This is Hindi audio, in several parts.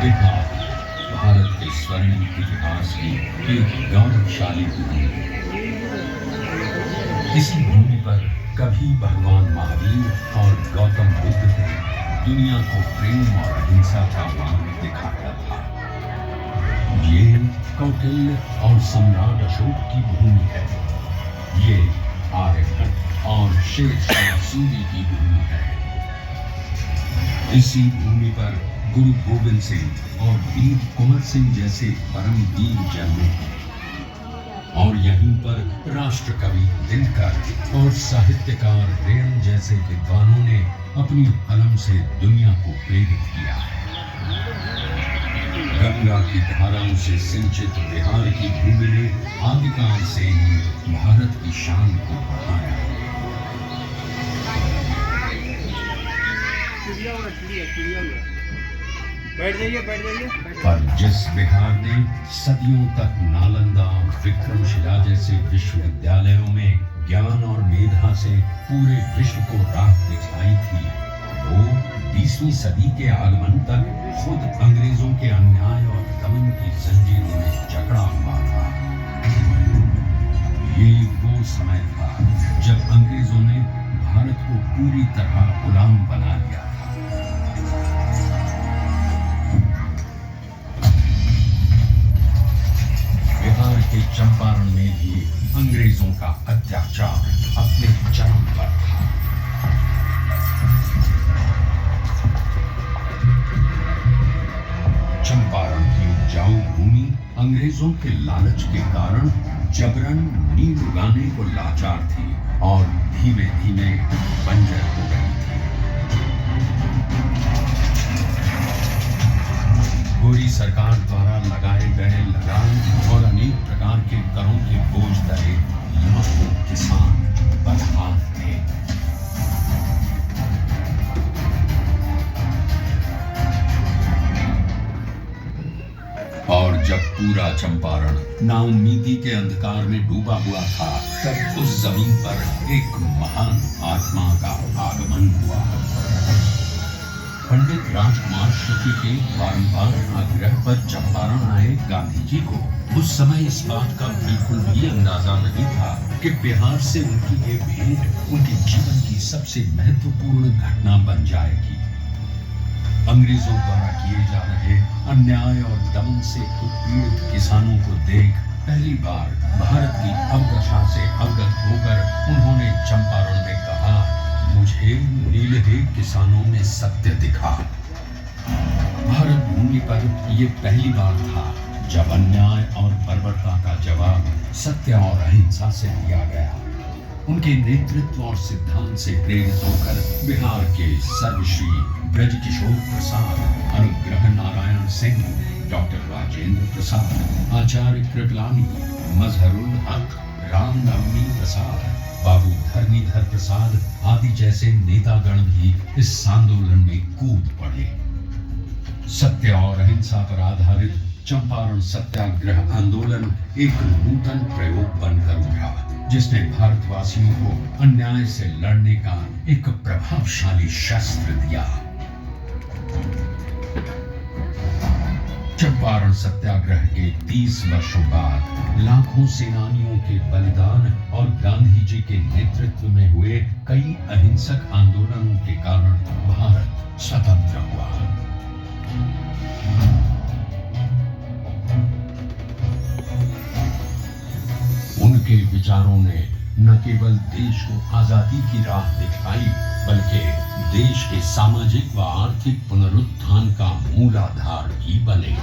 बिहार भारत के स्वर्णिम इतिहास की एक गौरवशाली भूमि है। इसी भूमि पर कभी भगवान महावीर और गौतम बुद्ध ने दुनिया को प्रेम और अहिंसा का मार्ग दिखाया था। ये कौटिल्य और सम्राट अशोक की भूमि है। ये आर्यभट्ट और शेरशाह सूरी की भूमि है। इसी भूमि पर गुरु गोविंद सिंह और वीर कुंवर सिंह जैसे परम वीर जन्मे और यहीं पर राष्ट्र कवि दिनकर और साहित्यकार रेण जैसे विद्वानों ने अपनी कलम से दुनिया को प्रेरित किया है। गंगा की धाराओं से सिंचित बिहार की भूमि ने आदिकाल से ही भारत की शान को बढ़ाया। पर जिस बिहार ने सदियों तक नालंदा, विक्रमशिला जैसे विश्वविद्यालयों में ज्ञान और मेधा से पूरे विश्व को राह दिखाई थी, वो 20वीं सदी के आगमन तक खुद अंग्रेजों के अन्याय और दमन की जंजीरों में जकड़ा हुआ था। ये वो समय था जब अंग्रेजों ने भारत को पूरी तरह गुलाम बना लिया था। बिहार के चंपारण में भी अंग्रेजों का अत्याचार अपने चरम पर था। चंपारण की उपजाऊ भूमि अंग्रेजों के लालच के कारण जबरन नील उगाने को लाचार थी और धीमे धीमे बंजर हो गई थी। गोरी सरकार द्वारा लगाए गए लगान और अनेक प्रकार के करों के बोझ तले लाखों किसान बदहाल थे। और जब पूरा चंपारण नाउम्मीदी के अंधकार में डूबा हुआ था, तब उस जमीन पर एक महान आत्मा का आगमन हुआ। पंडित राजकुमार शुक्ल के बारंबार आग्रह पर चंपारण आए गांधी जी को उस समय इस बात का बिल्कुल भी अंदाजा नहीं था कि बिहार से उनकी ये भेंट उनके जीवन की सबसे महत्वपूर्ण घटना बन जाएगी। अंग्रेजों द्वारा किए जा रहे अन्याय और दमन से उत्पीड़ित किसानों को देख पहली बार भारत की अवदशा से अवगत होकर उन्होंने चंपारण में कहा, मुझे नीलहे किसानों में सत्य दिखा। भारत भूमि पर यह पहली बार था जब अन्याय और बर्बरता का जवाब सत्य और अहिंसा से दिया गया। उनके नेतृत्व और सिद्धांत से प्रेरित होकर बिहार के सर्वश्री ब्रजकिशोर प्रसाद, अनुग्रह नारायण सिंह, डॉक्टर राजेंद्र प्रसाद, आचार्य कृपलानी, मजहरुल हक, राम नवमी प्रसाद, बाबू धर्मीधर प्रसाद आदि जैसे नेतागण भी इस आंदोलन में कूद पड़े। सत्य और अहिंसा पर आधारित चंपारण सत्याग्रह आंदोलन एक नूतन प्रयोग बनकर उभरा, जिसने भारतवासियों को अन्याय से लड़ने का एक प्रभावशाली शस्त्र दिया। चंपारण सत्याग्रह के 30 वर्षों बाद लाखों सेनानियों के बलिदान और गांधी जी के नेतृत्व में हुए कई अहिंसक आंदोलनों के कारण भारत स्वतंत्र हुआ। उनके विचारों ने न केवल देश को आजादी की राह दिखाई, बल्कि देश के सामाजिक व आर्थिक पुनरुत्थान का मूलाधार भी बने।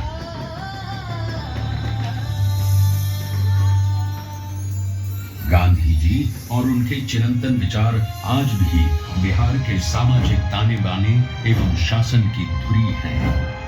गांधी जी और उनके चिरंतन विचार आज भी बिहार के सामाजिक ताने बाने एवं शासन की धुरी हैं।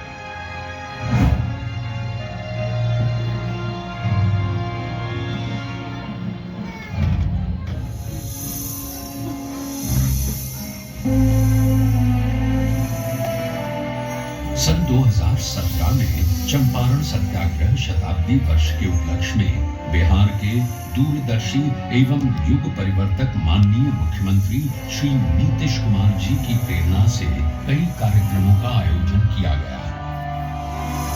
सन 2017 में चंपारण सत्याग्रह शताब्दी वर्ष के उपलक्ष्य में बिहार के दूरदर्शी एवं युग परिवर्तक माननीय मुख्यमंत्री श्री नीतीश कुमार जी की प्रेरणा से कई कार्यक्रमों का आयोजन किया गया।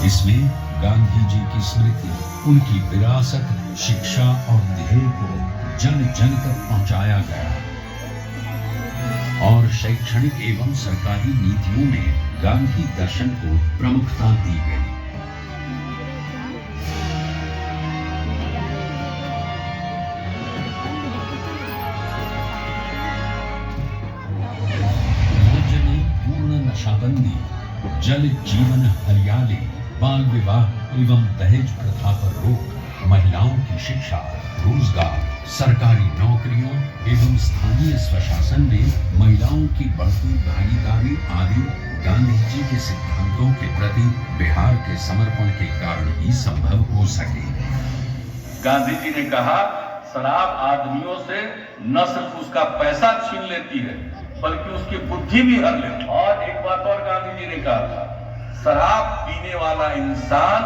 इसमें गांधी जी की स्मृति, उनकी विरासत, शिक्षा और ध्येय को जन जन तक पहुंचाया गया और शैक्षणिक एवं सरकारी नीतियों में गांधी दर्शन को प्रमुखता दी गई। राज्य में पूर्ण नशाबंदी, जल जीवन हरियाली, बाल विवाह एवं दहेज प्रथा पर रोक, महिलाओं की शिक्षा, रोजगार, सरकारी नौकरियों एवं स्थानीय स्वशासन में महिलाओं की बढ़ती भागीदारी आदि गांधी जी के सिद्धांतों के प्रति बिहार के समर्पण के कारण ही संभव हो सके। गांधी जी ने कहा, शराब आदमियों से न सिर्फ उसका पैसा छीन लेती है बल्कि उसकी बुद्धि भी हर लेती है। और एक बात और गांधी जी ने कहा, शराब पीने वाला इंसान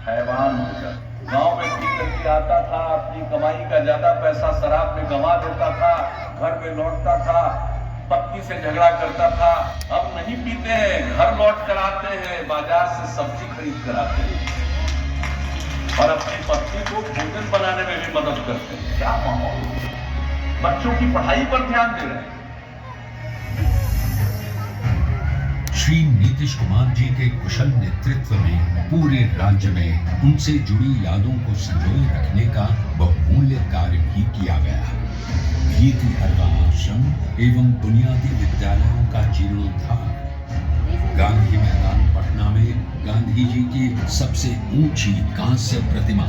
हैवान हो जाता। गांव में पी करके आता था, अपनी कमाई का ज्यादा पैसा शराब में गंवा देता था, घर में लौटता था, पत्नी से झगड़ा करता था। अब नहीं पीते हैं, घर लौट कर आते हैं, बाजार से सब्जी खरीद कर आते हैं और अपनी पत्नी को भोजन बनाने में भी मदद करते हैं। क्या माहौल, बच्चों की पढ़ाई पर ध्यान दे रहे हैं। श्री नीतीश कुमार जी के कुशल नेतृत्व में पूरे राज्य में उनसे जुड़ी यादों को संजोए रखने का बहुमूल्य कार्य भी किया गया। भीति हरवा आश्रम एवं बुनियादी विद्यालयों का जीर्णोद्धार, गांधी मैदान पटना में गांधी जी की सबसे ऊंची कांस्य प्रतिमा,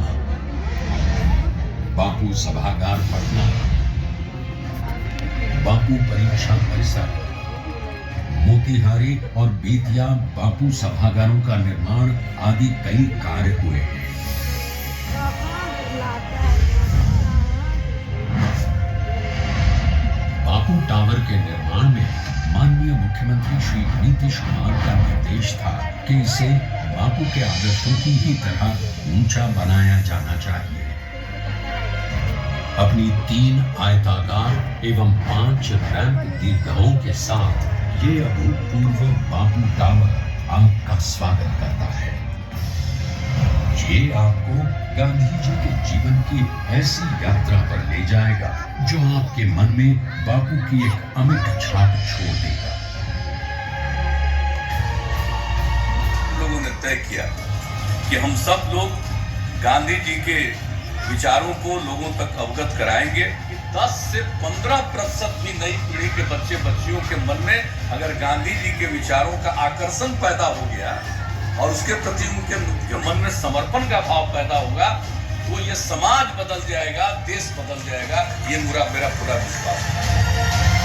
बापू सभागार पटना, बापू परीक्षा परिसर, मोतिहारी और बेतिया बापू सभागारों का निर्माण आदि कई कार्य हुए हैं। बापू टावर के निर्माण में माननीय मुख्यमंत्री श्री नीतीश कुमार का निर्देश था कि इसे बापू के आदर्शों की ही तरह ऊंचा बनाया जाना चाहिए। अपनी 3 आयताकार एवं 5 रैंप दीर्घाओं के साथ ये अभूतपूर्व बापू टावर आपका स्वागत करता है। ये आपको गांधी जी के जीवन की ऐसी यात्रा पर ले जाएगा जो आपके मन में बापू की एक अमिट छाप छोड़ देगा। लोगों ने तय किया कि हम सब लोग गांधी जी के विचारों को लोगों तक अवगत कराएंगे। 10 से 15% भी नई पीढ़ी के बच्चे बच्चियों के मन में अगर गांधी जी के विचारों का आकर्षण पैदा हो गया और उसके प्रति उनके मन में समर्पण का भाव पैदा होगा तो ये समाज बदल जाएगा, देश बदल जाएगा। ये मेरा पूरा विश्वास है।